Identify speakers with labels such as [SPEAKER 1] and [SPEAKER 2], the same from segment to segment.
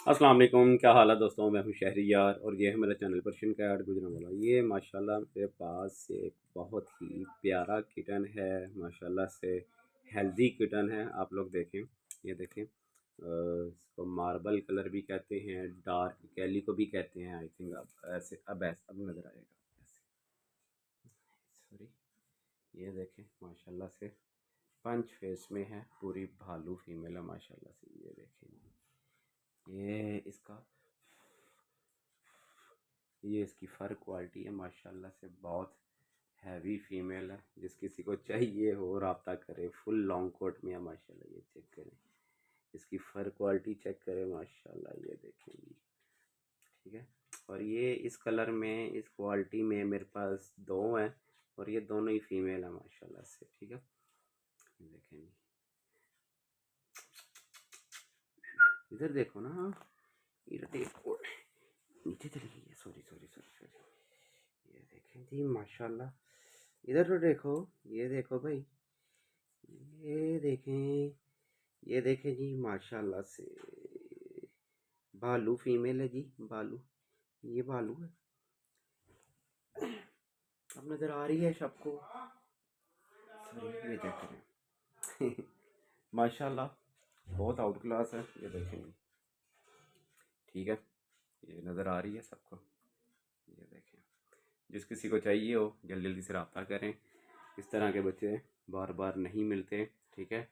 [SPEAKER 1] अस्सलाम वालेकुम, क्या हाल है दोस्तों। मैं हूं शहरियार और ये है मेरा चैनल पर्शियन कैट गुजरांवाला। ये माशाल्लाह मेरे पास एक बहुत ही प्यारा किटन है, माशाल्लाह से हेल्दी किटन है। आप लोग देखें, ये देखें, इसको मार्बल कलर भी कहते हैं, डार्क कैली को भी कहते हैं। आई थिंक अब नज़र आएगा ऐसे। सॉरी, ये देखें माशाल्लाह से पंच फेस में है, पूरी भालू फीमेल है माशाल्लाह से। ये देखें, ये इसका ये इसकी फ़र क्वालिटी है माशाल्लाह से, बहुत हैवी फीमेल है। जिस किसी को चाहिए हो रब्ता करे, फुल लॉन्ग कोट में है माशाल्लाह। ये चेक करें, इसकी फ़र क्वालिटी चेक करें माशाल्लाह, ये देखेंगी। ठीक है, और ये इस कलर में, इस क्वालिटी में मेरे पास दो हैं और ये दोनों ही फीमेल है माशाल्लाह से। ठीक है, देखेंगी, इधर देखो ना, इधर देखो, नीचे चली गई है। Sorry sorry sorry sorry. ये देखें जी माशाल्लाह, इधर तो देखो, ये देखो भाई, ये देखें, ये देखें जी माशाल्लाह से। भालू फीमेल है जी, भालू, ये भालू है। अब नज़र आ रही है सबको। सॉरी, ये चेक करें माशाल्लाह बहुत आउट क्लास है। ये देखेंगे, ठीक है, ये नज़र आ रही है सबको। ये देखें, जिस किसी को चाहिए हो जल्दी जल्दी से रब्ता करें। इस तरह के बच्चे बार बार नहीं मिलते। ठीक है,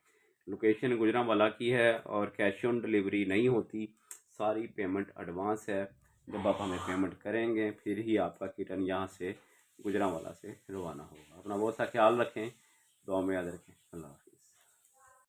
[SPEAKER 1] लोकेशन गुजरांवाला की है और कैश ऑन डिलीवरी नहीं होती, सारी पेमेंट एडवांस है। जब आप हमें पेमेंट करेंगे फिर ही आपका किटन यहाँ से गुजरांवाला से रवाना होगा। अपना बहुत सा ख्याल रखें, दुआ में याद रखें। अल्लाह हाफ़िज़।